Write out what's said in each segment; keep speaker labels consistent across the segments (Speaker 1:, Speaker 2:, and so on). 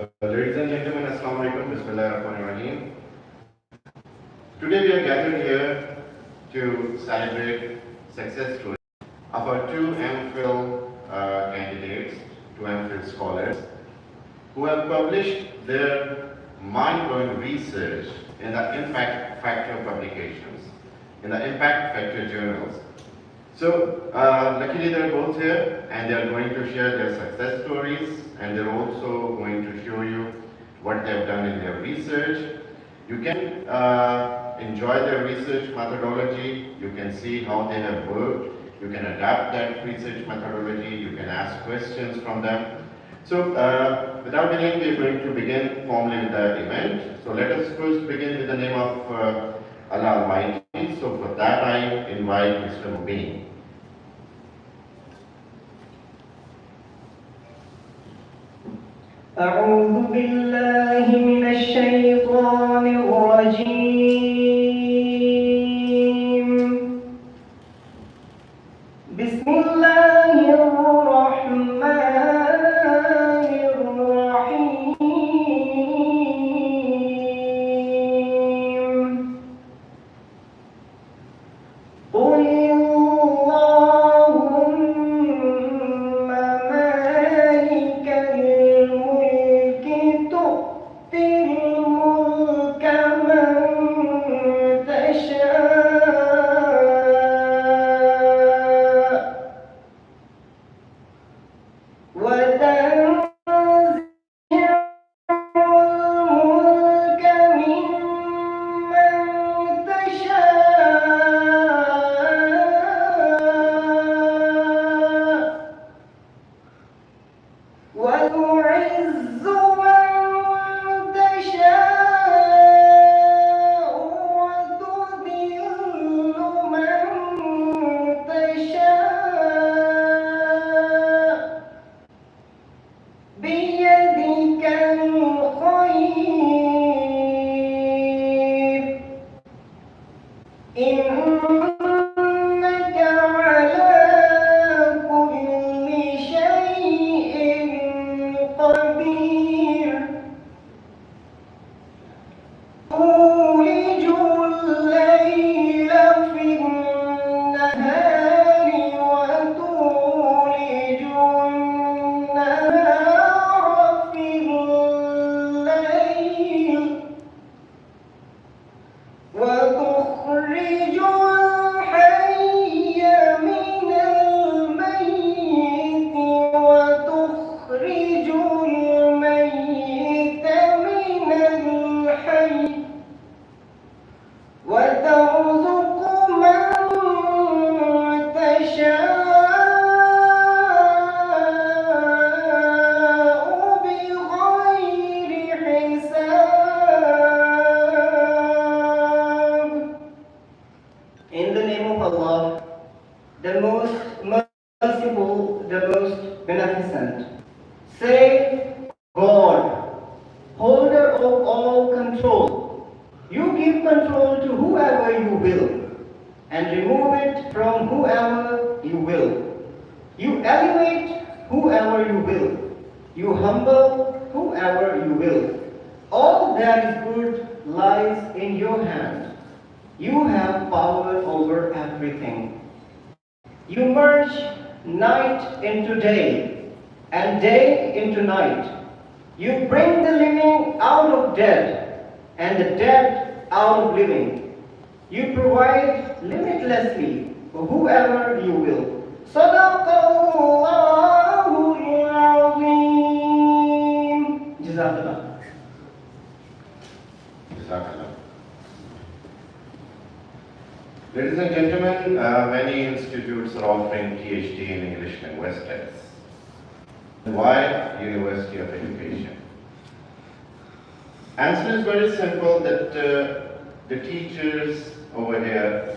Speaker 1: Ladies and gentlemen, Assalamu alaikum, Bismillahirrahmanirrahim. Today we are gathered here to celebrate success stories of our two MPhil candidates, two MPhil scholars, who have published their mind-blowing research in the impact factor publications, in the impact factor journals. So, luckily they're both here and they're going to share their success stories, and they're also going to show you what they've done in their research. You can enjoy their research methodology, you can see how they have worked, you can adapt that research methodology, you can ask questions from them. So, without delaying, we're going to begin formally with the event. So, let us first begin with the name of Allah Almighty. So, for that I invite Mr. Mubin.
Speaker 2: أعوذ بالله من الشيطان الرجيم. بسم الله الرحمن الرحيم. قل اللهم مالك الملك تؤتي الملك من تشاء وتنزع الملك ممن تشاء وتعز من تشاء وتذل من تشاء بيدك الخير إنك على كل شيء قدير تولج الليل في النهار وتولج النهار في الليل وتخرج الحي من الميت وتخرج الميت من الحي وترزق من تشاء بغير حساب. In the name of Allah, the most merciful, the most beneficent. Say, God, holder of all control, you give control to whoever you will and remove it from whoever you will. You elevate whoever you will. You humble whoever you will. All that is good lies in your hand. You have power over everything. You merge night into day and day into night. You bring the living out of dead and the dead out of living. You provide limitlessly for whoever you will. Sadaqallahul Azim. Jazakallah.
Speaker 1: Jazakallah. Ladies and gentlemen, many institutes are offering PhD in English Linguistics. Why University of Education? Answer is very simple, that the teachers over here,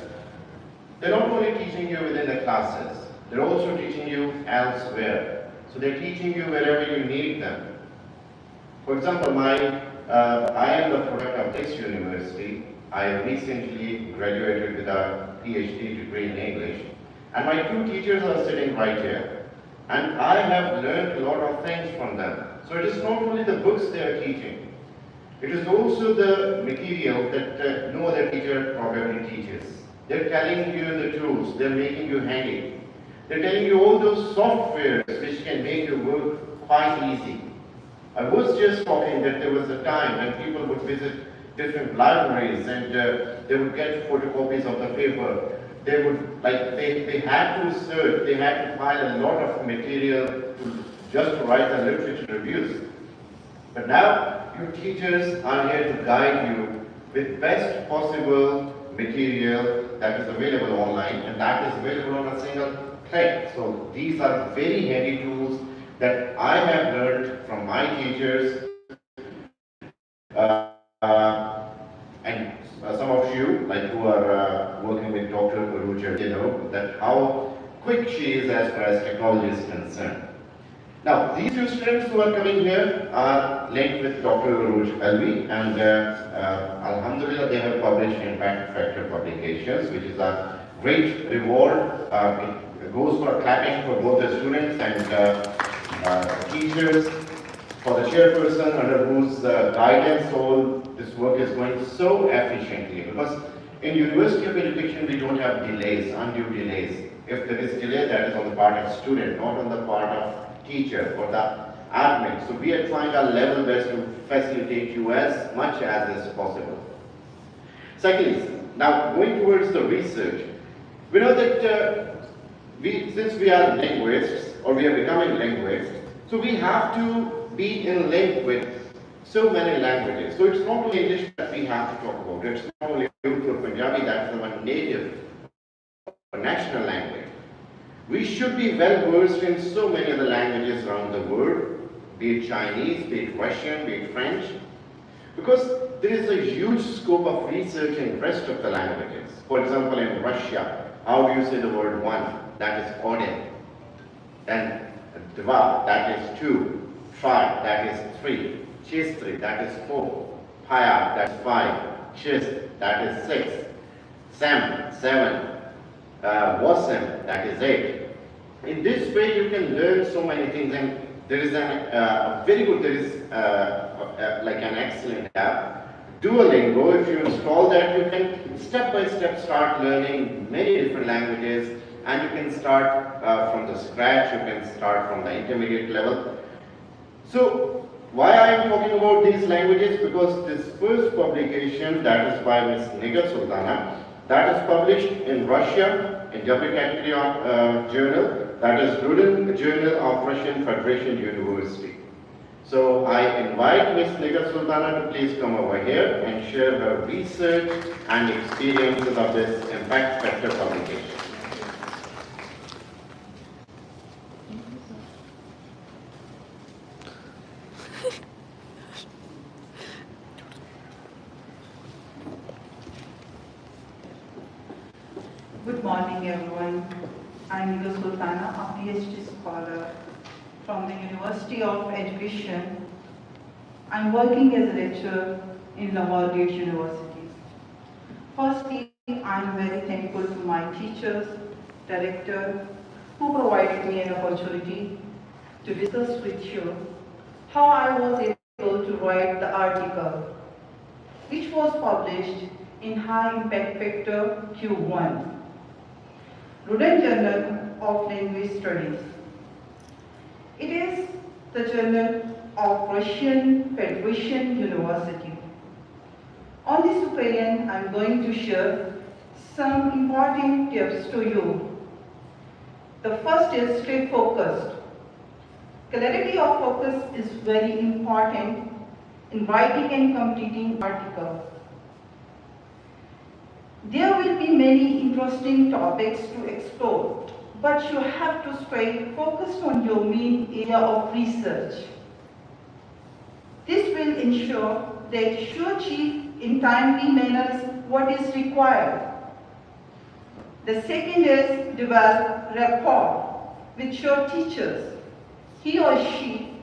Speaker 1: they're not only teaching you within the classes, they're also teaching you elsewhere. So they're teaching you wherever you need them. For example, I am the product of this university. I recently graduated with a PhD degree in English, and my two teachers are sitting right here. And I have learned a lot of things from them. So it is not only the books they are teaching, it is also the material that no other teacher probably teaches. They're telling you the tools, they're making you handy. They're telling you all those softwares which can make your work quite easy. I was just talking that there was a time when people would visit different libraries and they would get photocopies of the paper. They would, they had to search, they had to find a lot of material just to write the literature reviews. But now, your teachers are here to guide you with best possible material that is available online, and that is available on a single click. So these are very handy tools that I have learned from my teachers, and some of you, like who are working with Dr. Aruja, you know that how quick she is as far as technology is concerned. Now, these two students who are coming here are linked with Dr. Aruj Alvi, and Alhamdulillah, they have published Impact Factor publications, which is a great reward. It goes for clapping for both the students and teachers, for the chairperson under whose guidance all this work is going so efficiently. Because in University of Education, we don't have delays, undue delays. If there is delay, that is on the part of student, not on the part of teacher or the admin. So we are trying our level best to facilitate you as much as is possible. Secondly, now going towards the research, we know that since we are linguists or we are becoming linguists, so we have to be in link with so many languages. So it's not only English that we have to talk about. It's not only Urdu or Punjabi, that's our native or national language. We should be well versed in so many other languages around the world, be it Chinese, be it Russian, be it French, because there is a huge scope of research in the rest of the languages. For example, in Russia, how do you say the word one? That is один. Then dva, that is two. Tri, that is three. Chistri, that is four. Paya, that is five. Chist, that is six. Sem, seven. Wasem, that is 8. In this way, you can learn so many things, and there is a very good, there is like an excellent app, Duolingo. If you install that, you can step by step start learning many different languages, and you can start from the scratch, you can start from the intermediate level. So, why I am talking about these languages? Because this first publication, that is by Ms. Nigar Sultana, that is published in Russia in W category journal, that is Rudin Journal of Russian Federation University. So I invite Ms. Nigar Sultana to please come over here and share her research and experiences of this Impact Factor publication.
Speaker 3: Good morning, everyone. I'm Nigar Sultana, a PhD scholar from the University of Education. I'm working as a lecturer in Lahore University. Firstly, I'm very thankful to my teachers, director, who provided me an opportunity to discuss with you how I was able to write the article, which was published in High Impact Factor Q1. Rudin Journal of Linguistic Studies. It is the journal of Russian Federation University. On this occasion, I am going to share some important tips to you. The first is stay focused. Clarity of focus is very important in writing and completing articles. There will be many interesting topics to explore, but you have to stay focused on your main area of research. This will ensure that you achieve in timely manners what is required. The second is develop rapport with your teachers. He or she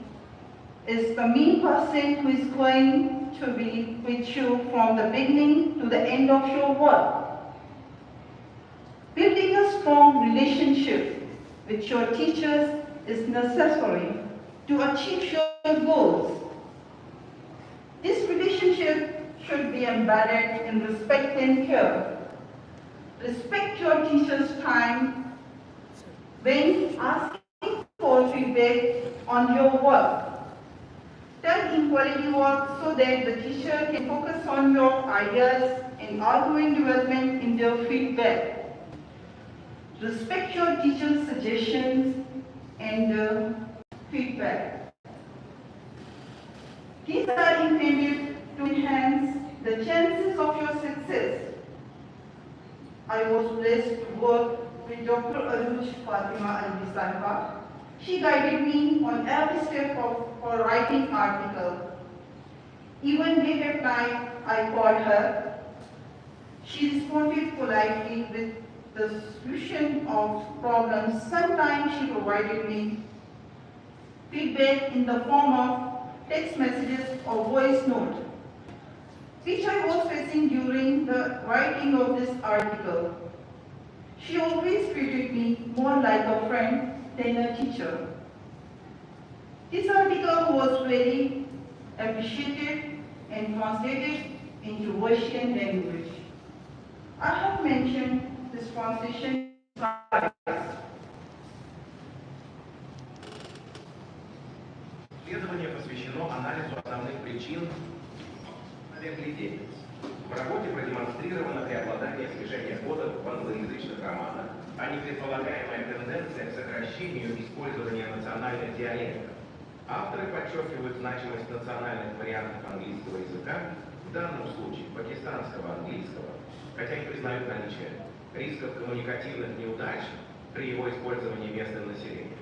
Speaker 3: is the main person who is going to be with you from the beginning to the end of your work. Building a strong relationship with your teachers is necessary to achieve your goals. This relationship should be embedded in respect and care. Respect your teacher's time when asking for feedback on your work. Turn quality work so that the teacher can focus on your ideas and ongoing development in their feedback. Respect your teacher's suggestions and feedback. These are intended to enhance the chances of your success. I was blessed to work with Dr. Aruj Fatima Al-Bisanfa. She guided me on every step of her writing article. Even late at night, I called her. She responded politely with the solution of problems. Sometimes she provided me feedback in the form of text messages or voice note, which I was facing during the writing of this article. She always treated me more like a friend than a teacher. This article was very appreciated and translated into Russian language. I have mentioned this translation twice.
Speaker 4: Исследование посвящено анализу основных причин деятельности. В работе продемонстрировано преобладание смешения кодов в англоязычных романах, а не предполагаемая тенденция к сокращению использования национальных диалектов. Авторы подчеркивают значимость национальных вариантов английского языка, в данном случае пакистанского английского, хотя и признают наличие рисков коммуникативных неудач при его использовании местным населением.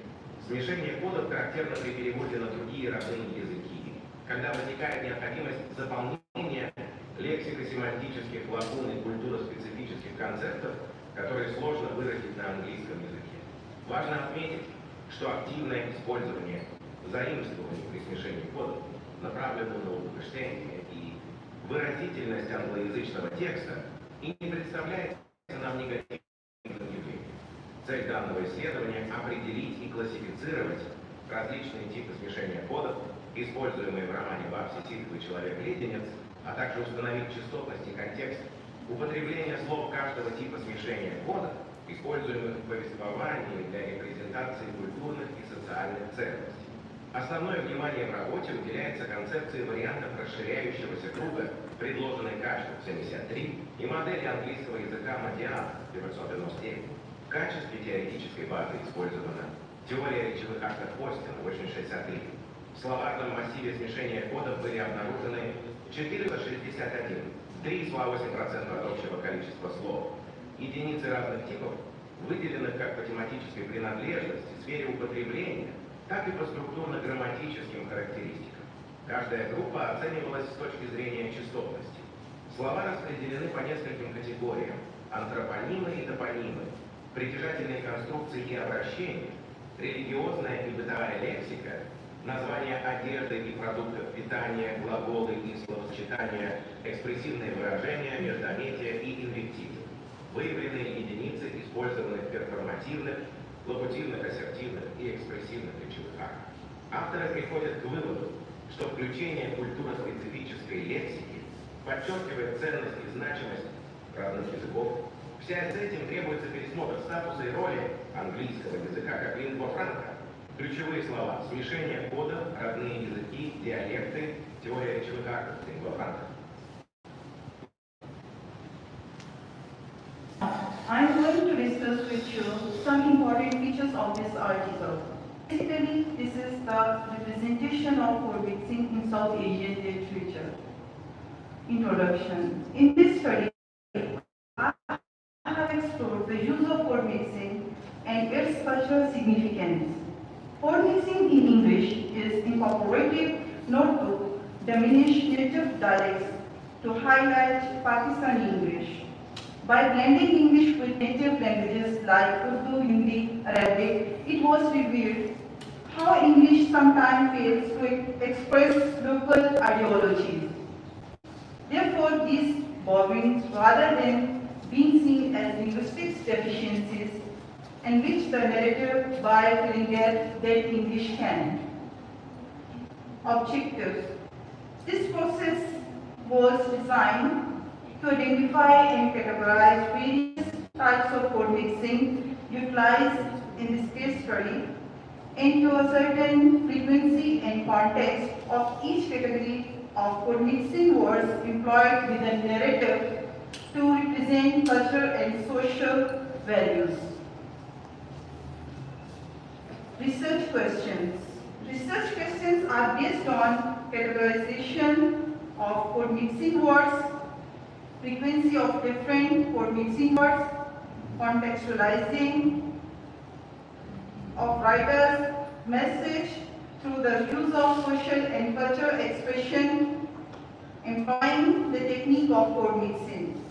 Speaker 4: Смешение кодов характерно при переводе на другие родные языки, когда возникает необходимость заполнения лексико-семантических лакун и культуроспецифических концептов, которые сложно выразить на английском языке. Важно отметить, что активное использование заимствований при смешении кодов направлено на удовлетворение и выразительность англоязычного текста и не представляется нам негативным явлением. Цель данного исследования – определить и классифицировать различные типы смешения кодов, используемые в романе «Бабси Ситхов и Человек-леденец», а также установить частотность и контекст употребления слов каждого типа смешения кодов, используемых в повествовании для репрезентации культурных и социальных ценностей. Основное внимание в работе уделяется концепции вариантов расширяющегося круга, предложенной каждым 73, и модели английского языка Мадиана 999. В качестве теоретической базы использована теория речевых актов Остина 863. В словарном массиве смешения кодов были обнаружены 461, 3,8% от общего количества слов. Единицы разных типов выделены как по тематической принадлежности, сфере употребления, так и по структурно-грамматическим характеристикам. Каждая группа оценивалась с точки зрения частотности. Слова распределены по нескольким категориям: антропонимы и топонимы, притяжательные конструкции и обращения, религиозная и бытовая лексика, названия одежды и продуктов питания, глаголы и словосочетания, экспрессивные выражения, междометия и инвективы. Выявленные единицы использованы в перформативных, локутивных, ассертивных и экспрессивных речевых актах. Авторы приходят к выводу, что включение культуроспецифической лексики подчеркивает ценность и значимость разных языков. В связи с этим требуется пересмотр статуса и роли английского языка как лингва франка. Ключевые слова: смешение кодов, родные языки, диалекты, теория речевых актов, лингва франка.
Speaker 3: I am going to discuss with you some important features of this article. Basically, this is the representation of code mixing in South Asian literature. Introduction. In this study, I have explored the use of code mixing and its cultural significance. Code mixing in English is incorporated not to diminish native dialects, to highlight Pakistani English. By blending English with native languages like Urdu, Hindi, Arabic, it was revealed how English sometimes fails to express local ideologies. Therefore, these borrowings, rather than being seen as linguistic deficiencies, enrich the narrative by filling gaps that English can. Objectives. This process was designed to identify and categorize various types of code mixing utilized in this case study and to ascertain frequency and context of each category of code mixing words employed with a narrative to represent cultural and social values. Research questions. Research questions are based on categorization of code mixing words, frequency of different code mixing words, contextualizing of writer's message through the use of social and cultural expression, employing the technique of code mixing.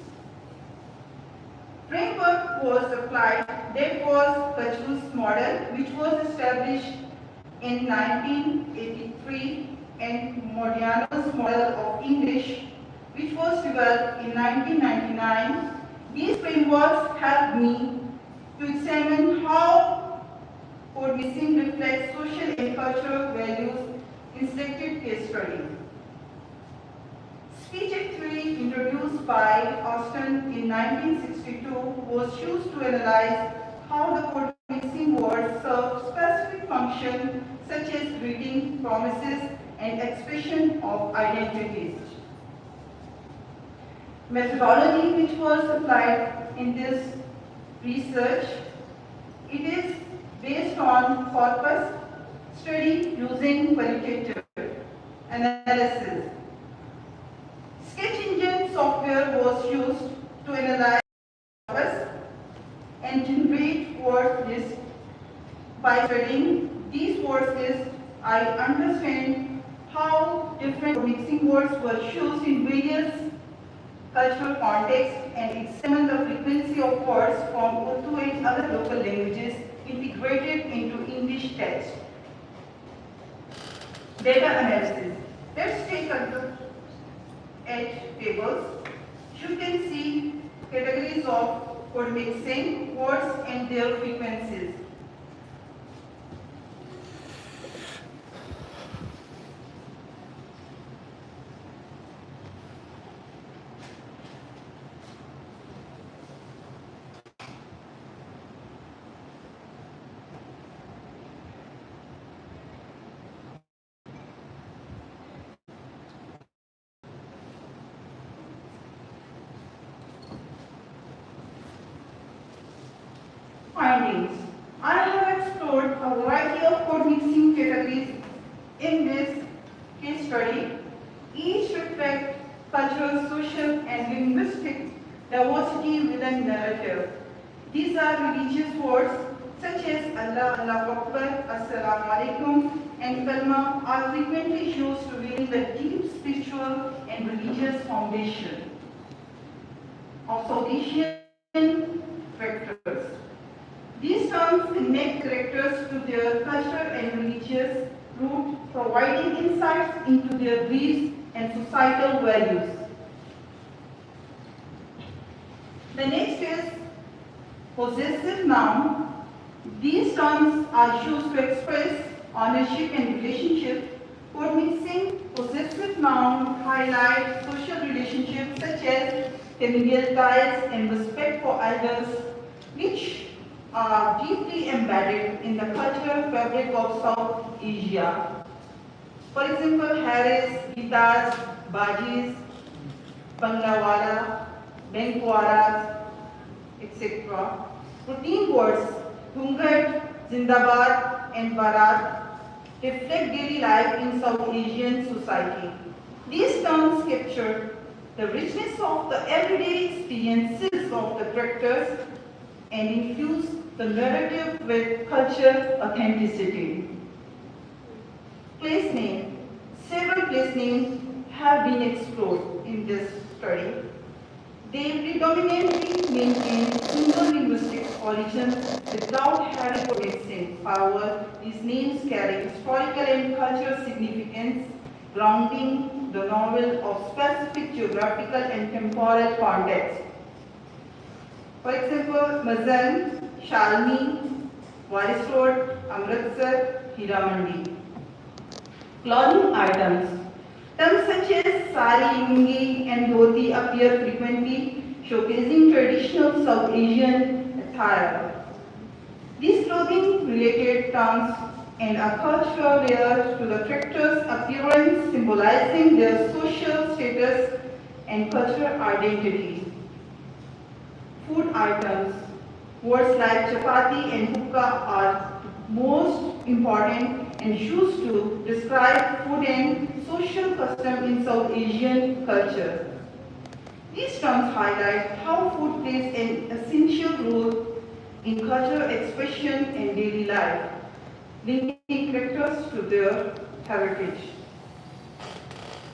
Speaker 3: Framework was applied that was Kachru's model, which was established in 1983, and Modiano's model of English, which was developed in 1999. These frameworks helped me to examine how code mixing reflects social and cultural values in selected case study. Speech Act theory, introduced by Austin in 1962, was used to analyze how the code mixing words serve specific functions such as greeting, promises, and expression of identities. Methodology which was applied in this research, it is based on corpus study using qualitative analysis. Sketch engine software was used to analyze corpus and generate word lists. By studying these word lists, I understand how different mixing words were used in various cultural contexts and examine the frequency of words from Urdu and other local languages integrated into English text. Data analysis. Let's take a look at tables. You can see categories of code mixing words and their frequencies. Findings. I have explored a variety of code mixing categories in this case study. Each reflect cultural, social, and linguistic diversity within narrative. These are religious words such as Allah, Allahu Akbar, Assalamu Alaikum, and Kalma are frequently used to reveal the deep spiritual and religious foundation of South Asian characters. These terms connect characters to their cultural and religious root, providing insights into their beliefs and societal values. The next is possessive noun. These terms are used to express ownership and relationship. Code mixing possessive noun highlight social relationships such as familial ties and respect for elders, which are deeply embedded in the cultural fabric of South Asia. For example, Harris, Gitas, Bajis, Banglawala, Bankwaras, etc. Routine words, Dhungat, Zindabad, and Barat reflect daily life in South Asian society. These terms capture the richness of the everyday experiences of the characters and infuse the narrative with cultural authenticity. Place name. Several place names have been explored in this study. They predominantly maintain Indo-linguistic origins without having code mixing. However, these names carry historical and cultural significance, grounding the novel of specific geographical and temporal context. For example, Mazan Shalini, Waris Road, Amritsar, Hiramandi. Clothing items. Terms such as sari, lungi and dhoti appear frequently, showcasing traditional South Asian attire. These clothing-related terms and a cultural layer to the character's appearance, symbolizing their social status and cultural identity. Food items. Words like chapati and hookah are most important and used to describe food and social custom in South Asian culture. These terms highlight how food plays an essential role in cultural expression and daily life, linking characters to their heritage.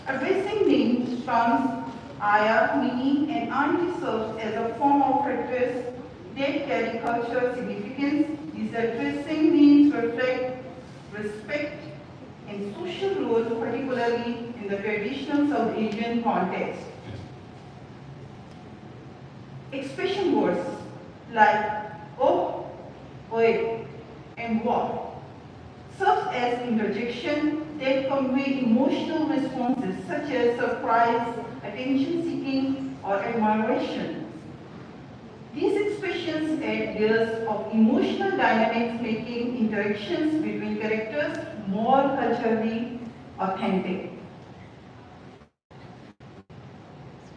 Speaker 3: Addressing names, terms, Aya, Mini, and Auntie serves as a form of address that carry cultural significance. These addressing names reflect respect and social role, particularly in the traditional South Asian context. Expression words like oh, oi, and what serves as interjection that convey emotional responses such as surprise, attention-seeking, or admiration. These expressions add layers of emotional dynamics, making interactions between characters more culturally authentic.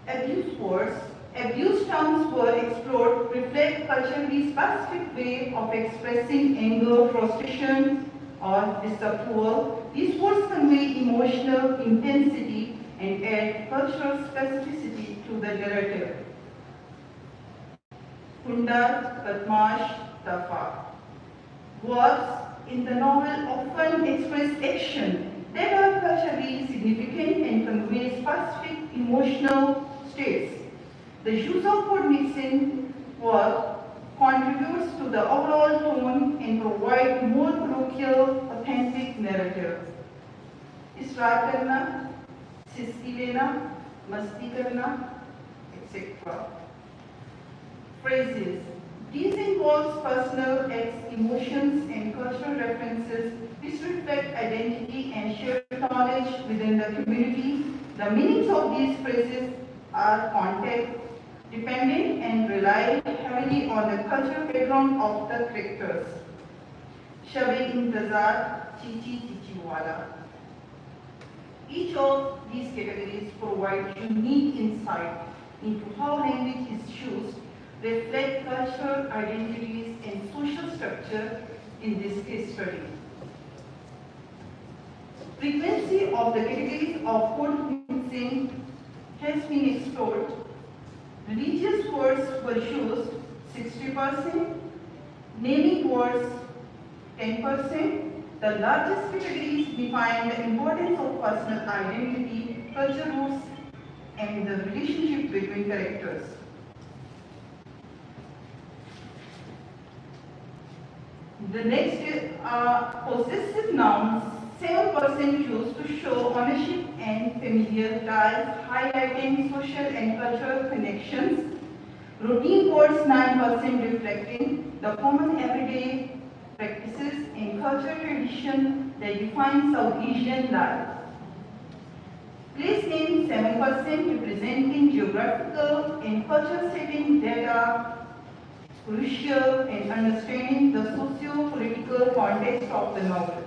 Speaker 3: Abuse words. Abuse terms were explored reflect culturally specific way of expressing anger, frustration, or disapproval. These words convey emotional intensity and add cultural specificity to the narrative. Kunda, Badmash, Tafa. Verbs in the novel often express action that are culturally significant and convey specific emotional states. The use of word mixing verb contributes to the overall tone and provides more colloquial, authentic narrative. Israr karna, siski lena, masti karna, etc. Phrases. These involve personal acts, emotions, and cultural references which reflect identity and shared knowledge within the community. The meanings of these phrases are context dependent and rely heavily on the cultural background of the characters. Shabe intazar, chichi chichiwala. Each of these categories provide unique insight into how language is used, reflect cultural identities and social structure in this case study. Frequency of the categories of word mixing has been explored. Religious words were used 60%, naming words 10%. The largest categories define the importance of personal identity, culture roots, and the relationship between characters. The next is possessive nouns. 7% used to show ownership and familiar ties, highlighting social and cultural connections. Routine words 9% reflecting the common everyday practices and cultural tradition that define South Asian life. Place names 7% representing geographical and cultural settings that are crucial in understanding the socio-political context of the novel.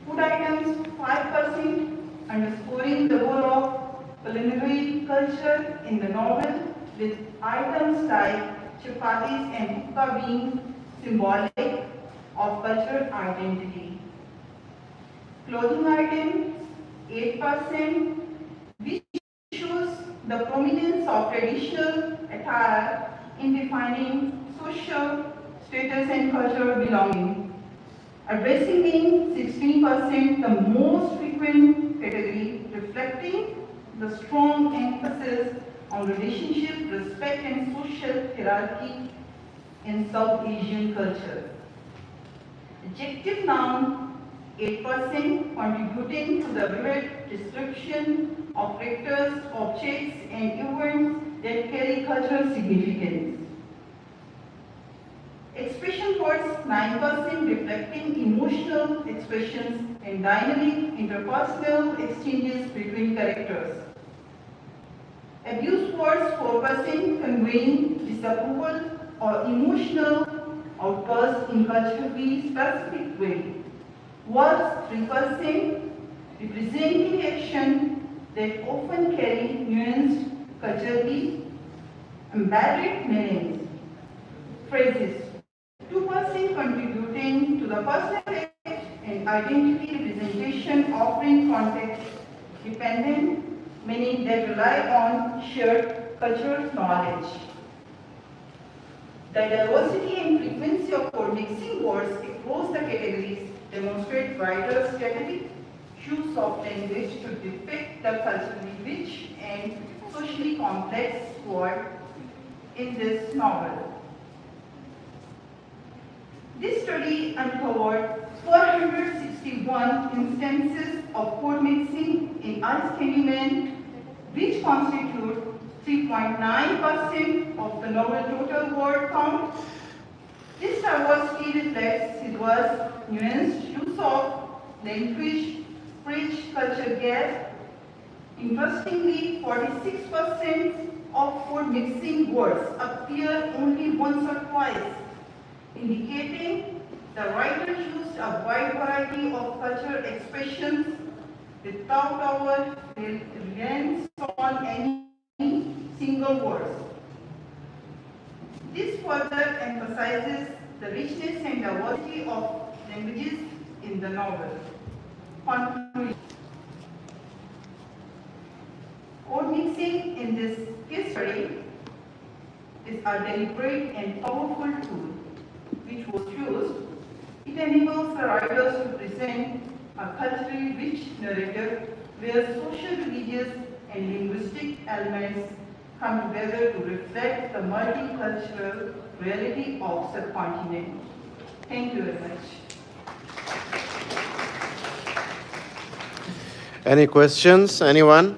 Speaker 3: Food items 5%, underscoring the role of culinary culture in the novel, with items like chapatis and hookah being symbolic of cultural identity. Clothing items 8%, which shows the prominence of traditional attire in defining social status and cultural belonging. Addressing being 16%, the most frequent category, reflecting the strong emphasis on relationship, respect, and social hierarchy in South Asian culture. Adjective noun 8%, contributing to the vivid description of characters, objects, and events that carry cultural significance. 9% reflecting emotional expressions and dynamic interpersonal exchanges between characters. Abuse words 4% conveying disapproval or emotional outbursts in culturally specific way. Words 3% representing action that often carry nuanced, culturally embedded meanings. Phrases 2% contributing to the personal and identity representation, offering context dependent meaning that rely on shared cultural knowledge. The diversity and frequency of code mixing words across the categories demonstrate writers' strategic use of language to depict the culturally rich and socially complex world in this novel. This study uncovered 461 instances of code mixing in Ice Candyman, which constitute 3.9% of the novel total word count. This diversity reflects Sidwa's nuanced use of language, rich culture gap. Interestingly, 46% of code mixing words appear only once or twice, indicating the writer used a wide variety of cultural expressions without our reliance on any single word. This further emphasizes the richness and diversity of languages in the novel. Conclusion. Code mixing in this case study is a deliberate and powerful tool which was used. It enables the writers to present a culturally rich narrative where social, religious, and linguistic elements come together to reflect the multicultural reality of subcontinent. Thank you very much.
Speaker 1: Any questions? Anyone?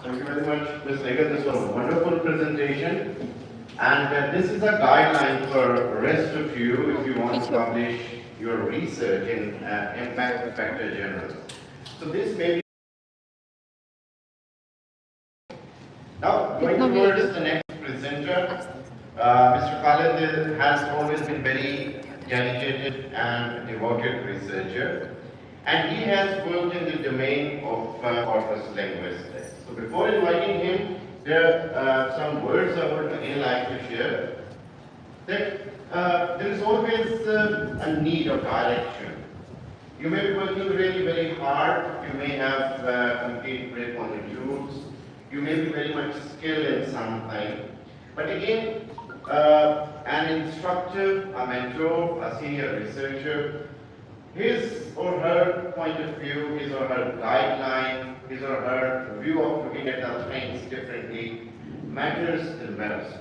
Speaker 1: Thank you very much, Ms. Negan. This was a wonderful presentation. And this is a guideline for the rest of you if you want to publish your research in impact factor journals. So this may be. Now, going towards the next presenter, Mr. Khalid has always been very dedicated and devoted researcher, and he has worked in the domain of corpus linguistics. So before inviting him, there are some words I would again like to share. That there is always a need of direction. You may be working really very hard, you may have complete grip on the tools, you may be very much skilled in something, but again, an instructor, a mentor, a senior researcher, his or her point of view, his or her guideline, his or her view of looking at the things differently matters the most.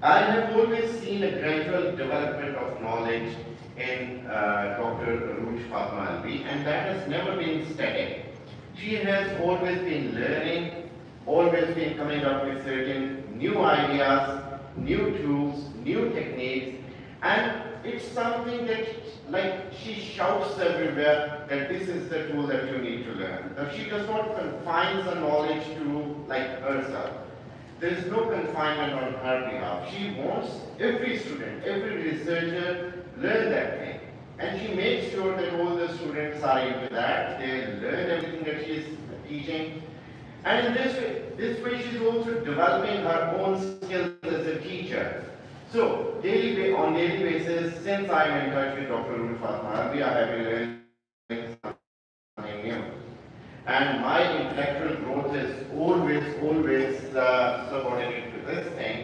Speaker 1: I have always seen a gradual development of knowledge in Dr. Aruj Fatma Alvi, and that has never been static. She has always been learning, always been coming up with certain new ideas, new tools, new techniques, and it's something that like she shouts everywhere that this is the tool that you need to learn. Now she does not confine the knowledge to like herself. There is no confinement on her behalf. She wants every student, every researcher learn that thing. And she makes sure that all the students are into that. They learn everything that she is teaching. And in this way she's also developing her own skills as a teacher. So, on daily basis, since I am in touch with Dr. Aruj Fatma Alvi, I have been learning something new. And my intellectual growth is always subordinate to this thing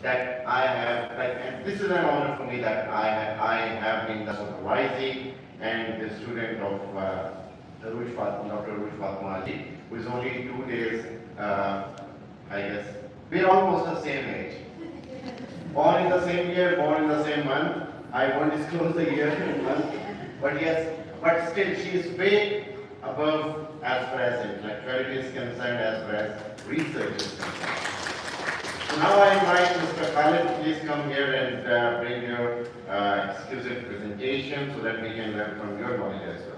Speaker 1: that I have, and this is an honor for me that I have been the supervisee and the student of Dr. Aruj Fatma Alvi, who is only 2 days, I guess, we're almost the same age. Born in the same year, born in the same month, I won't disclose the year and month, but yes, but still she is way above as far as intellectuality is concerned, as far as research is concerned. So now I invite Mr. Khalid to please come here and bring your exquisite presentation so that we can learn from your knowledge as well.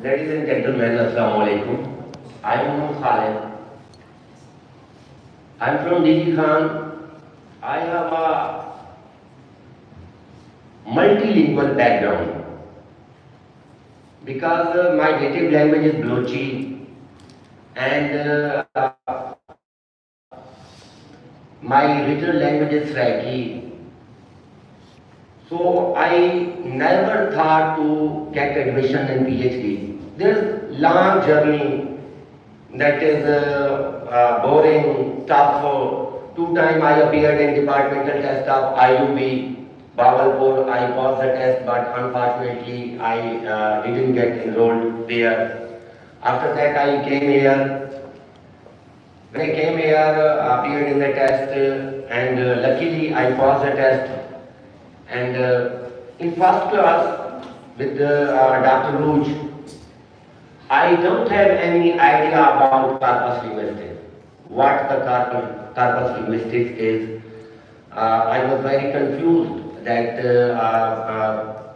Speaker 5: Ladies and gentlemen, Assalamu alaikum. I am Khalid. I am from DG Khan. I have a multilingual background because my native language is Balochi and my written language is Saraiki. So I never thought to get admission in PhD. There's long journey that is boring, tough. 2 times I appeared in departmental test of IUB, Bawalpur. I passed the test, but unfortunately I didn't get enrolled there. After that I came here. When I came here, appeared in the test, and luckily I passed the test. And in first class with Dr. Rouge, I don't have any idea about corpus linguistics. What the corpus linguistics is. I was very confused that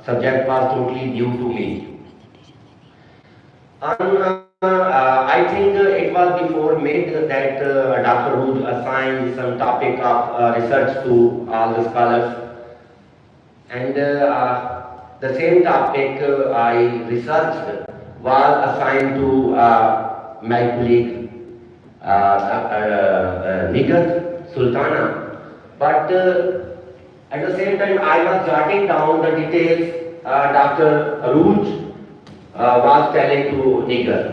Speaker 5: subject was totally new to me. I think it was before made that Dr. Rouge assigned some topic of research to all the scholars. And the same topic I researched was assigned to my colleague Nigat Sultana. But at the same time I was jotting down the details Dr. Rouge was telling to Nigat.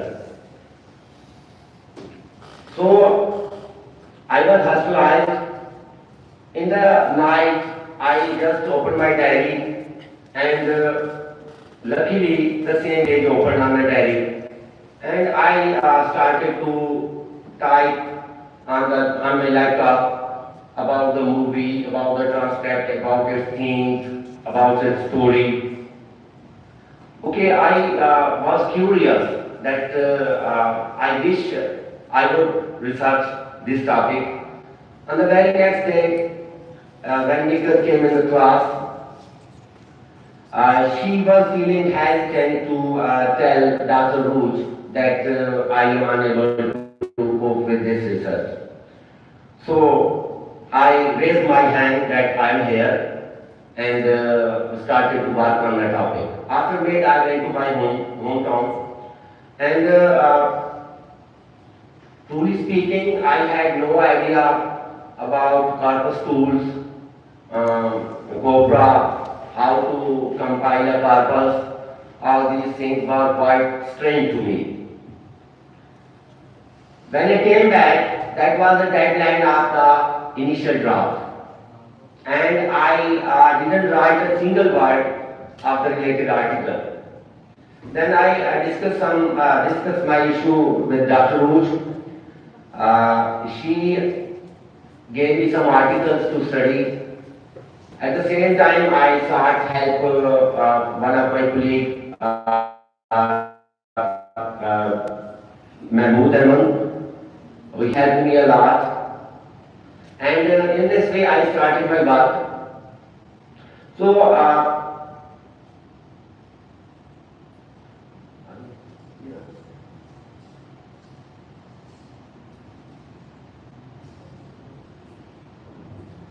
Speaker 5: So I was hospitalized. In the night I just opened my diary, and luckily the same page opened on the diary, and I started to type on my laptop about the movie, about the transcript, about its themes, about its story. Okay, I was curious that I wish I would research this topic. On the very next day, when Nikat came in the class, she was feeling hesitant to tell Dr. Rouge that I am unable to cope with this research. So I raised my hand that I am here and started to work on the topic. After that, I went to my hometown, and truly speaking, I had no idea about corpus tools, Cobra, how to compile a corpus. All these things were quite strange to me. When I came back, that was the deadline of the initial draft, and I didn't write a single word of the related article. Then I discussed my issue with Dr. Rouge. She gave me some articles to study. At the same time, I sought help one of my colleagues, Mahmood Ahmed, who helped me a lot. And in this way, I started my work.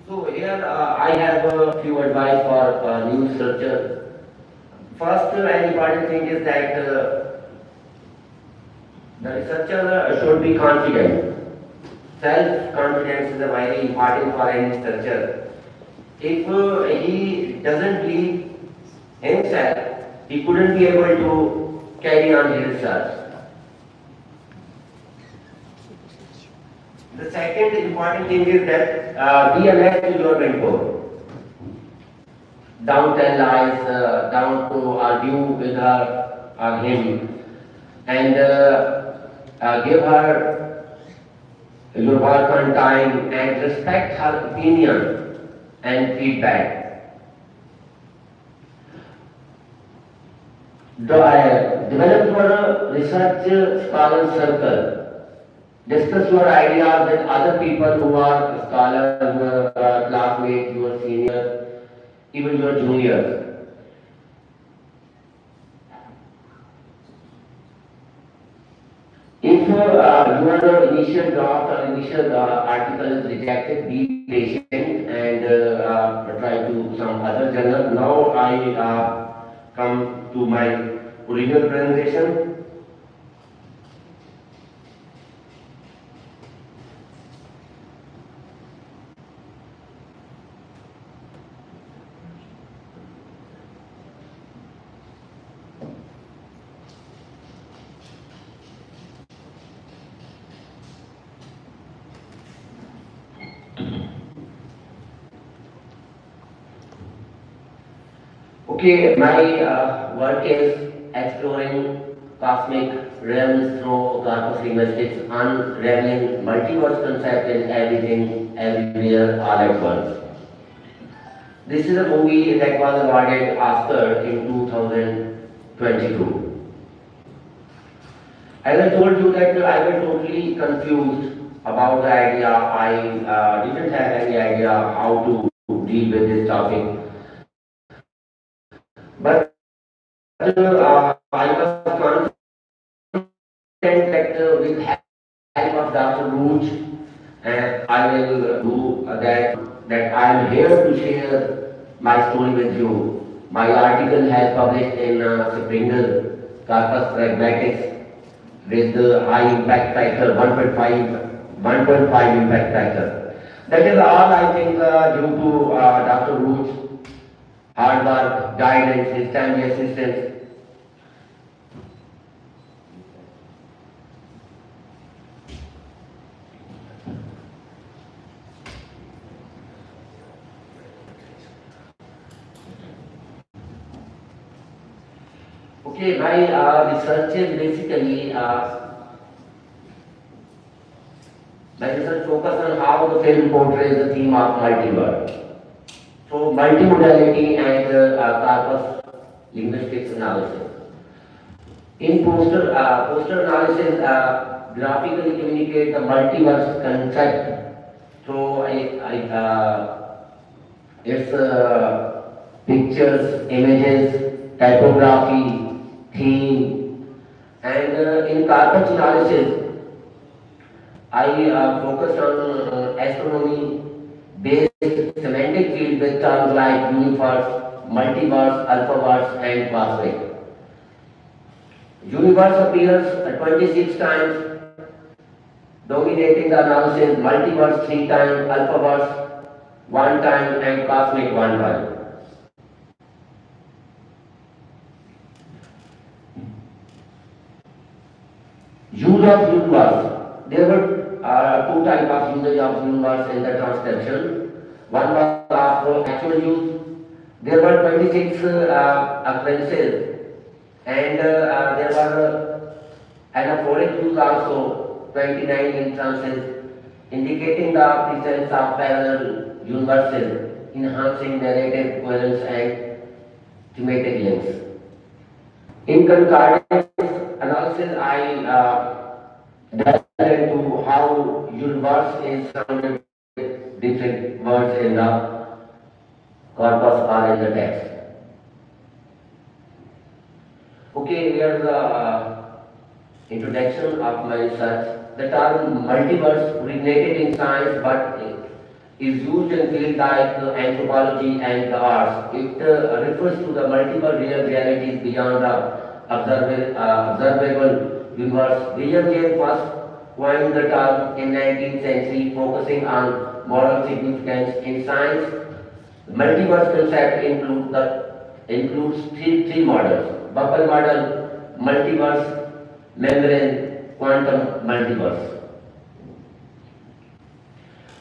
Speaker 5: So here I have a few advice for new researchers. First and important thing is that the researcher should be confident. Self-confidence is very important for any researcher. If he doesn't believe himself, he couldn't be able to carry on his research. The second important thing is that be honest to your mentor. don't tell lies, don't to argue with her or him, and give her your work on time and respect her opinion and feedback. Develop your research scholar circle. Discuss your ideas with other people who are scholars, your classmates, your seniors, even your juniors. If your initial draft or initial article is rejected, be patient and try to some other journal. Now I come to my original presentation. Okay, my work is exploring cosmic realms through corpus linguistics, unraveling multiverse concept in everything, everywhere, all at once. This is a movie that was awarded Oscar in 2022. As I told you that I was totally confused about the idea. I didn't have any idea how to deal with this topic. But I was confident that with help of Dr. Roach, I will do that I am here to share my story with you. My article has published in Springer Corpus Pragmatics with high impact factor, 1.5 impact factor. That is all I think due to Dr. Roach hard work, guidance, his timely assistance. Okay, my research is basically my research focus on how the film portrays the theme of multiverse. So multimodality and corpus linguistics analysis. In poster analysis, graphically communicate the multiverse concept. So it's pictures, images, typography, theme, and in corpus analysis, I focus on astronomy based semantic field with terms like universe, multiverse, alphaverse, and cosmic. Universe appears 26 times, dominating the analysis, multiverse 3 times, alphaverse 1 time, and cosmic 1 time. Use of universe. There were 2 types of usage of universe in the transcription. One was of actual use. There were 26 occurrences, and there were anaphoric use also, 29 instances, indicating the presence of parallel universes, enhancing narrative coherence and thematic links. In concordance analysis, I delved into how universe is surrounded with different words in the corpus or in the text. Okay, here's the introduction of my research. The term multiverse originated in science but is used in fields like anthropology and the arts. It refers to the multiple real realities beyond the observable universe. William James first coined the term in 19th century, focusing on moral significance in science. The multiverse concept includes three models: bubble model, multiverse, membrane, quantum multiverse.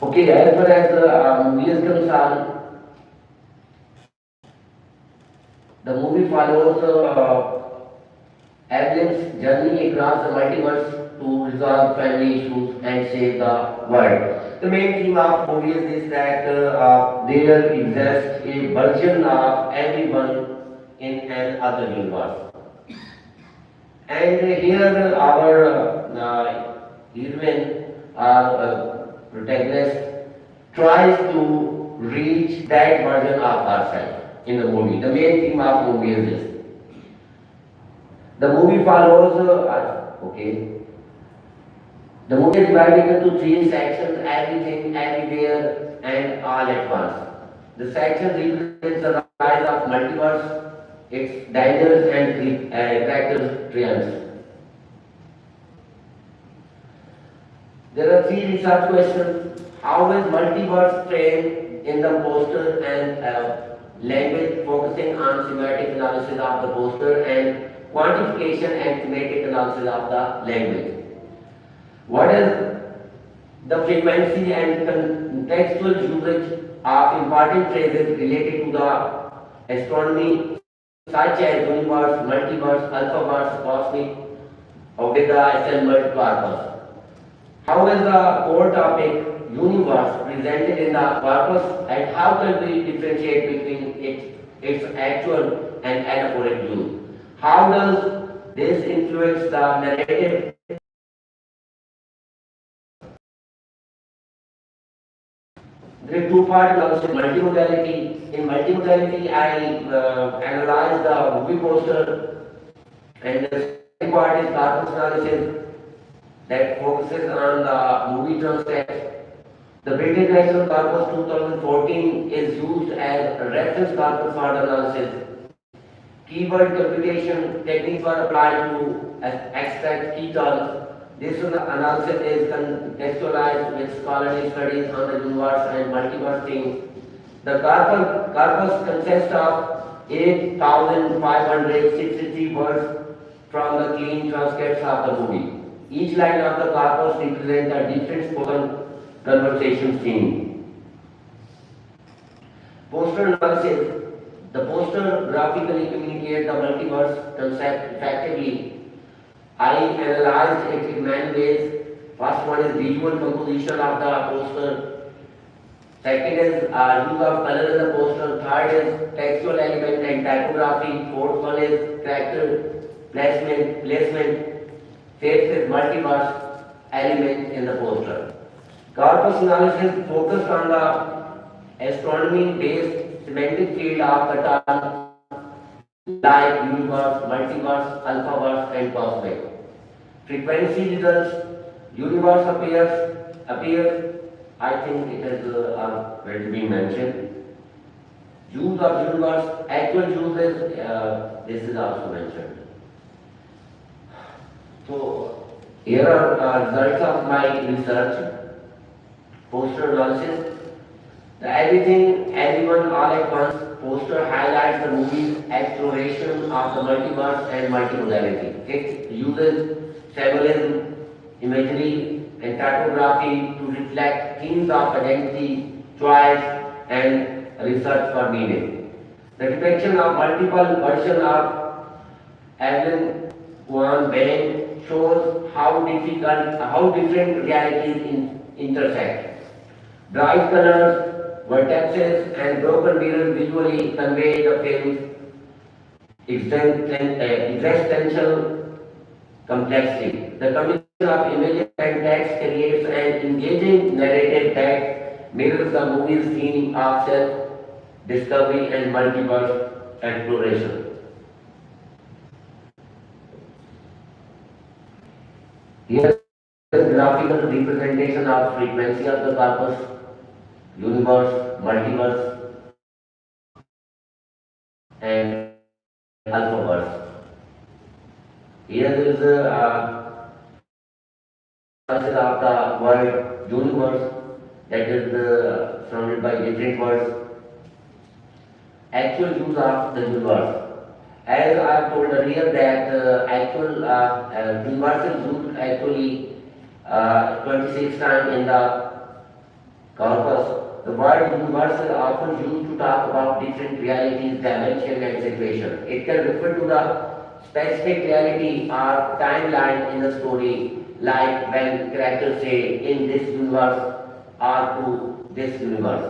Speaker 5: Okay, as far as movie is concerned, The movie follows Evelyn's journey across the multiverse to resolve family issues and save the world. The main theme of movie is that there exists a version of everyone in another universe. And here our heroine, our protagonist, tries to reach that version of herself in the movie. The main theme of movie is this. The movie follows, the movie is divided into three sections: everything, everywhere, and all at once. The section represents the rise of multiverse, its dangers and characters' triumphs. There are three research questions. How is multiverse framed in the poster and language, focusing on semantic analysis of the poster and quantification and thematic analysis of the language? What is the frequency and contextual usage of important phrases related to the astronomy, such as universe, multiverse, alphaverse, cosmic, or with the assembled corpus? How is the core topic universe presented in the corpus, and how can we differentiate between its actual and anaphoric use? How does this influence the narrative? There are two-part analysis: multimodality. In multimodality, I analyze the movie poster, and the second part is corpus analysis that focuses on the movie transcript. The British National Corpus 2014 is used as a reference corpus for analysis. Keyword computation techniques were applied to extract key terms. This analysis is contextualized with scholarly studies on the universe and multiverse themes. The corpus consists of 8,563 words from the clean transcripts of the movie. Each line of the corpus represents a different spoken conversation theme. Poster analysis. The poster graphically communicates the multiverse concept effectively. I analyzed it in many ways. First one is visual composition of the poster. Second is use of color in the poster. Third is textual element and typography. Fourth one is character placement. Fifth is multiverse element in the poster. Corpus analysis focused on the astronomy-based semantic field of the term like universe, multiverse, alphaverse, and cosmic. Frequency results: universe appears. I think it has already been mentioned. Use of universe, actual use is this is also mentioned. So here are results of my research. Poster analysis. The everything, everyone, all at once poster highlights the movie's exploration of the multiverse and multimodality. It uses symbolism, imagery, and typography to reflect themes of identity, choice, and research for meaning. The depiction of multiple versions of Evelyn Van Bang shows how different realities intersect. Bright colors, vertexes, and broken mirrors visually convey the film's existential complexity. The combination of images and text creates an engaging narrative that mirrors the movie's theme of self-discovery and multiverse exploration. Here is graphical representation of frequency of the corpus, universe, multiverse, and alphaverse. Here is a concept of the word universe that is surrounded by different words. Actual use of the universe. As I have told earlier that actual universe is used actually 26 times in the corpus. the word universe is often used to talk about different realities, dimension and situation. It can refer to the specific reality or timeline in the story, like when characters say in this universe or to this universe.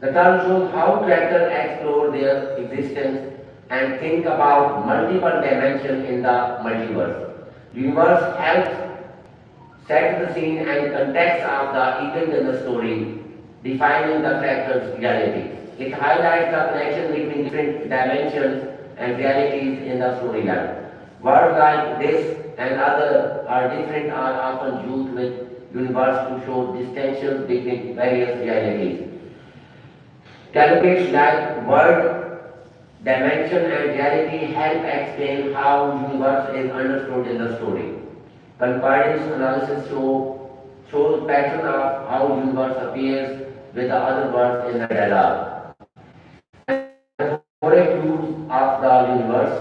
Speaker 5: The term shows how characters explore their existence and think about multiple dimensions in the multiverse. Universe helps set the scene and context of the event in the story, defining the character's reality. It highlights the connection between different dimensions and realities in the storyline. Words like this and other are different are often used with universe to show distinctions between various realities. Calculates like word, dimension and reality help explain how universe is understood in the story. Concordance analysis shows pattern of how universe appears with the other words in the dialogue. Correct use of the universe.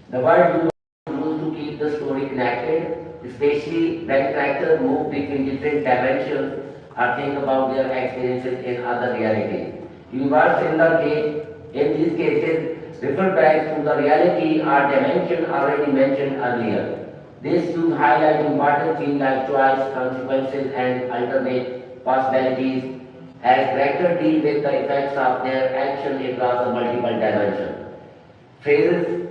Speaker 5: The word universe is used to keep the story connected, especially when characters move between different dimensions or think about their experiences in other realities. Universe in these cases refer back to the reality or dimension already mentioned earlier. This use highlights important themes like choice, consequences, and alternate possibilities as characters deal with the effects of their action across the multiple dimensions. Phrases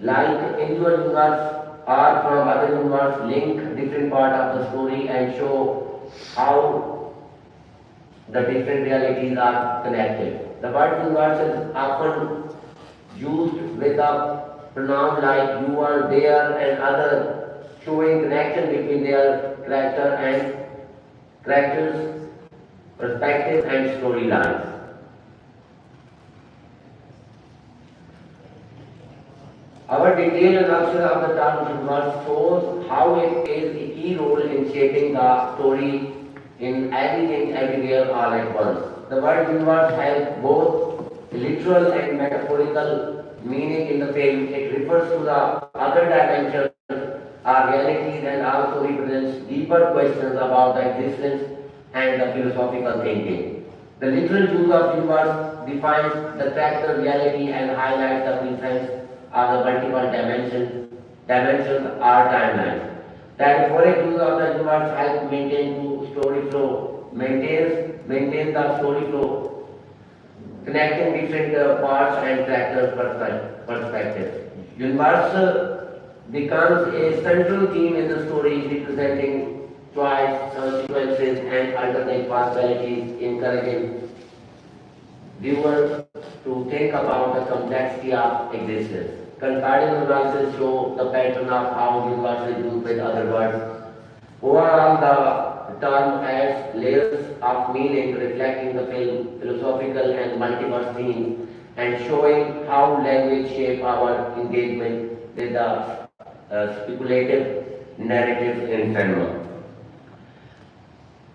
Speaker 5: like into a universe or from other universe link different parts of the story and show how the different realities are connected. The word universe is often used with a pronoun like you are, there and other, showing connection between their characters, perspective and storylines. Our detailed analysis of the term universe shows how it plays a key role in shaping the story in everything, everywhere, all at once. The word universe has both literal and metaphorical meaning in the film. It refers to the other dimensions or realities and also represents deeper questions about the existence and the philosophical thinking. The literal use of universe defines the character reality and highlights the presence of the multiple dimensions or timelines. The metaphoric use of the universe helps maintains the story flow, connecting different parts and character perspectives. Universe becomes a central theme in the story, representing choice, consequences, and alternate possibilities, encouraging viewers to think about the complexity of existence. Concordance analysis show the pattern of how universe is used with other words. Overall, the term adds layers of meaning, reflecting the philosophical and multiverse themes and showing how language shapes our engagement with the speculative narrative in cinema.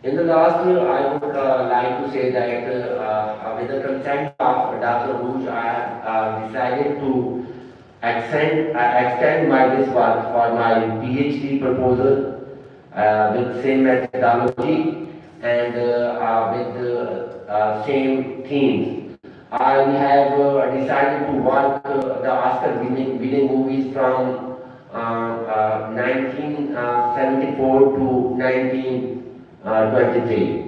Speaker 5: In the last year, I would like to say that with the consent of Dr. Rouge, I have decided to extend my this work for my PhD proposal with same methodology and with same themes. I have decided to work the Oscar-winning movies from 1974 to 1923.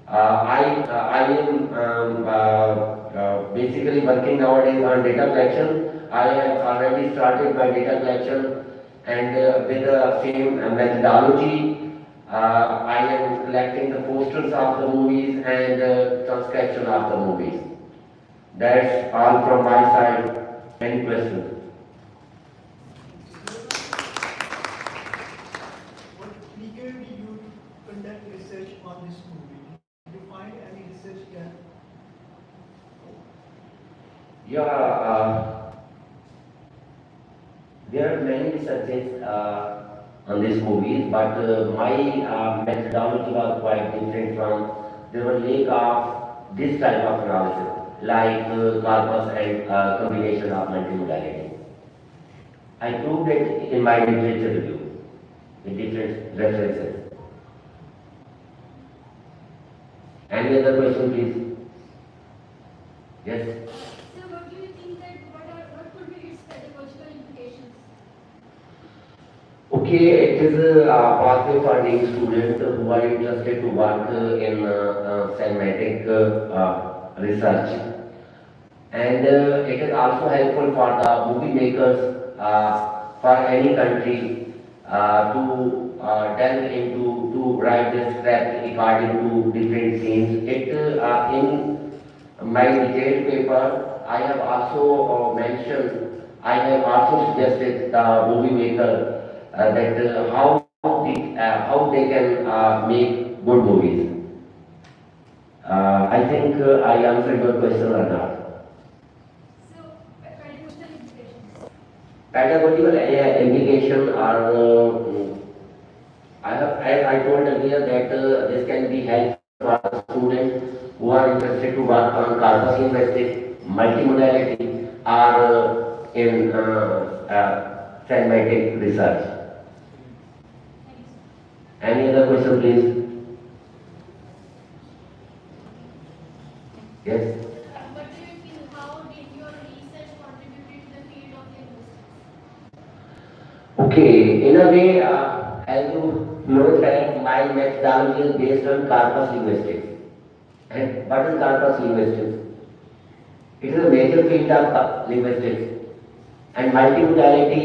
Speaker 5: I am basically working nowadays on data collection. I have already started my data collection and with the same methodology, I am collecting the posters of the movies and transcription of the movies. That's all from my side. Any questions?
Speaker 6: What figure did you conduct research on this movie? Did you find any research there?
Speaker 5: Yeah, there are many researches on these movies, but my methodology was quite different from the lack of this type of analysis, like corpus and combination of multimodality. I proved it in my literature review with different references. Any other question, please? Yes.
Speaker 7: So what do you think that what could be its pedagogical implications?
Speaker 5: Okay, it is a pathway for the students who are interested to work in semantic research. And it is also helpful for the movie makers for any country to delve into to write the script according to different scenes. It in my detailed paper, I have also mentioned, I have also suggested the movie maker that how they can make good movies. I think I answered your question or not.
Speaker 7: So pedagogical implications.
Speaker 5: Pedagogical implication are, as I told earlier that this can be helpful for students who are interested to work on corpus linguistics, multimodality, or in semantic research. Any other question, please? Yes.
Speaker 7: What do you feel? How did your research contribute to the field of linguistics?
Speaker 5: Okay, in a way, as you know that my methodology is based on corpus linguistics. And what is corpus linguistics? It is a major field of linguistics. And multimodality,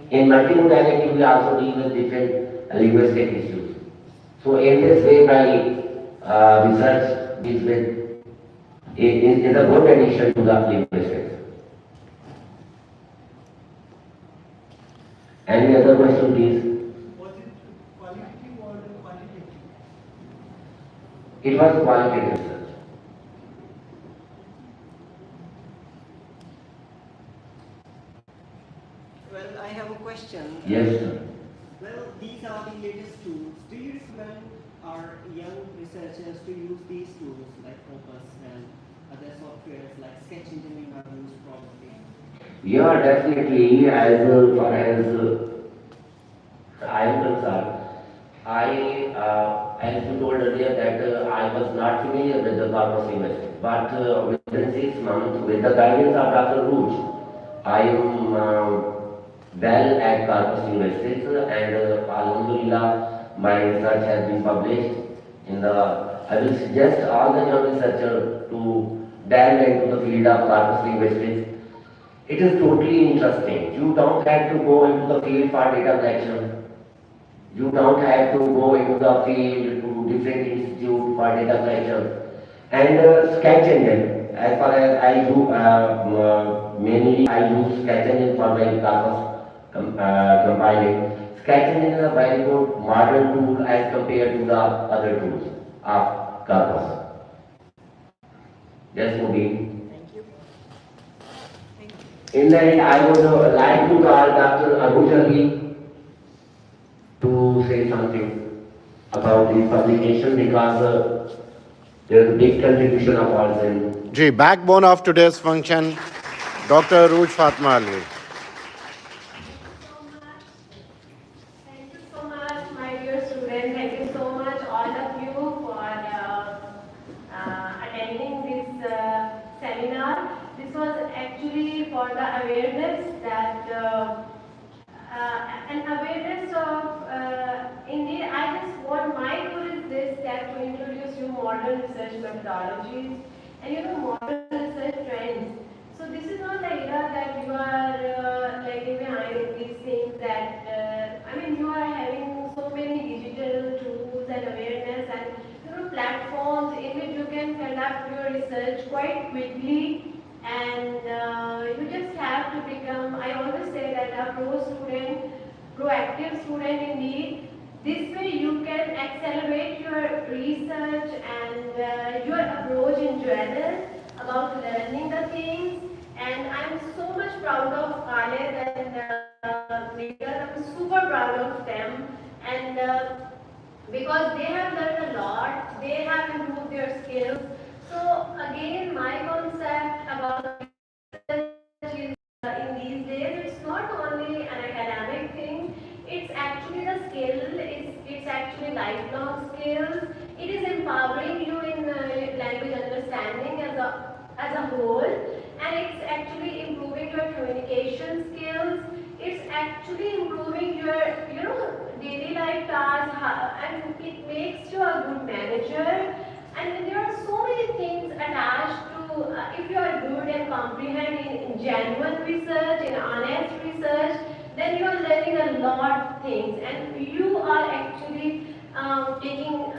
Speaker 5: in multimodality we also deal with different linguistic issues. So in this way, my research deals with is a good addition to the linguistics. Any other question, please?
Speaker 6: Was it qualitative or quantitative?
Speaker 5: It was qualitative research.
Speaker 2: Well, I have a question.
Speaker 5: Yes, sir.
Speaker 2: Well, these are the latest tools. Do you recommend our young researchers to use these tools like Opus and other softwares like Sketch Engineering are used probably?
Speaker 5: Yeah, definitely. As far as I am concerned, as you told earlier, that I was not familiar with the corpus linguistics, but within 6 months, with the guidance of Dr. Rouge, I am well at corpus linguistics, and Alhamdulillah, my research has been published in the. I will suggest all the young researchers to delve into the field of corpus linguistics. It is totally interesting. You don't have to go into the field for data collection. You don't have to go into the field to different institute for data collection. And sketch engine, as far as I do, mainly I use sketch engine for my corpus compiling. Sketch engine is a very good modern tool as compared to the other tools of corpus. Yes, Mubin. In the end, I would like to call Dr. Abuja to say something about this publication because there is a big contribution of ours in.
Speaker 1: Ji backbone of today's function, Dr. Rouge Fatma Ali.
Speaker 8: Thank you so much, my dear students. Thank you so much, all of you, for attending this seminar. This was actually for the awareness that, an awareness of, indeed, I just want my goal is this, that to introduce you modern research methodologies and modern research trends. So this is not the era that you are lagging behind these things that, you are having so many digital tools and awareness and platforms in which you can conduct your research quite quickly, and you just have to become, I always say that a proactive student indeed. This way you can accelerate your research and your approach in general about learning the things. And I'm so much proud of Khaled and Meghar. I'm super proud of them, and because they have learned a lot, they have improved their skills. So again, my concept about research is in these days, it's not only an academic thing, it's actually the skill, it's actually lifelong skills. It is empowering you in as a whole, and it's actually improving your communication skills. It's actually improving your, daily life tasks, and it makes you a good manager. And there are so many things attached to, if you are good and comprehend in genuine research, in honest research, then you are learning a lot of things, and you are actually taking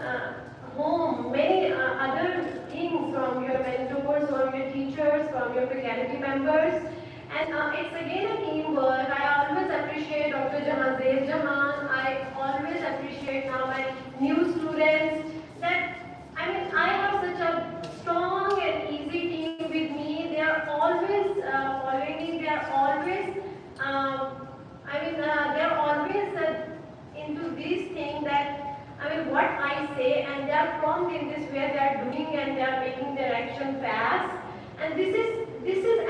Speaker 8: home many other things from your mentors, from your teachers, from your faculty members. And it's again a teamwork. I always appreciate Dr. Jahanzeb Jahan. I always appreciate now my new students. That, I have such a strong and easy team with me. They are always following me. They are always, they are always into this thing that, what I say, and they are prompt in this way. They are doing and they are making their action fast. And this is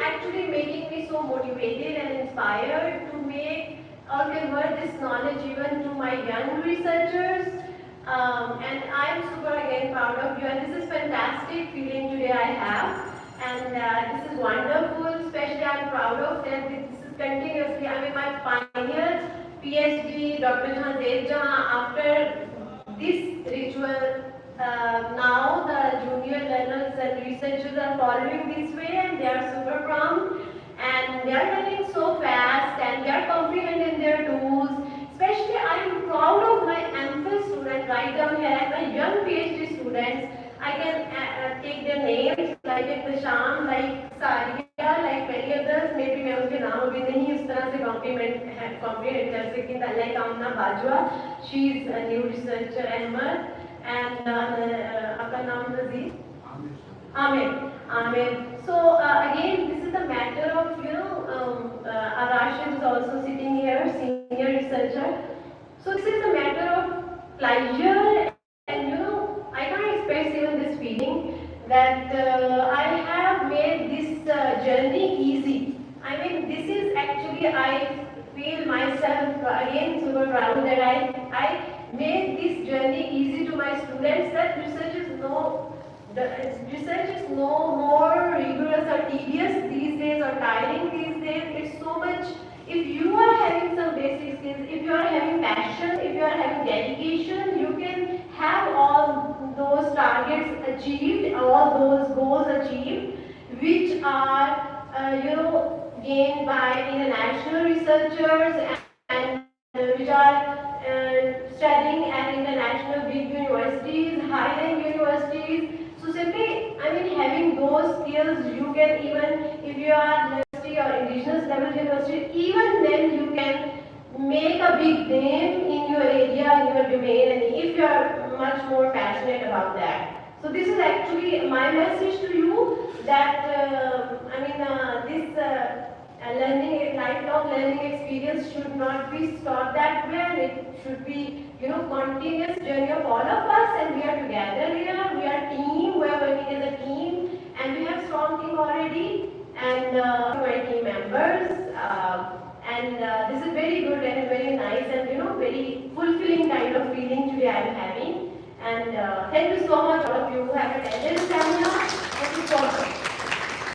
Speaker 8: actually making me so motivated and inspired to make or convert this knowledge even to my young researchers. And I am super again proud of you, and this is fantastic feeling today I have, and this is wonderful. Especially I am proud of that this is continuously. My pioneer PhD, Dr. Jahanzeb Jahan. After this ritual, now the junior learners and researchers are following this way, and they are super prompt, and they are learning so fast, and they are comprehending their tools. Especially I am proud of my MPhil students right down here, and my young PhD students. I can take their names like Nisham, like Saria, like many others. Maybe मैं उसके नाम अभी नहीं इस तरह से comprehend कर सकती, like Amna Bajwa. She is a new researcher, Ahmed, and आपका नाम नज़ीर? Amir. So again, this is a matter of, Arashid is also sitting here, senior researcher. So this is a matter of pleasure, and I can't express even this feeling that I have made this journey easy. This is actually, I feel myself again super proud that I made this journey easy to my students. That research is no more rigorous or tedious these days or tiring these days. It's so much. If you are having some basic skills, if you are having passion, if you are having dedication, you can have all those targets achieved, all those goals achieved, which are gained by international researchers and which are studying at international big universities, high-end universities. So simply, having those skills, you can even, if you are university or indigenous level university, even then you can make a big name in your area, in your domain, and if you are much more passionate about that. So this is actually my message to you, that this lifelong learning experience should not be stopped that way, and it should be continuous journey of all of us, and we are together here, we are team, we are working as a team, and we have strong team already, and my team members, and this is very good and very nice and very fulfilling kind of feeling today I am having, and thank you so much all of you who have attended this seminar. Thank you so much.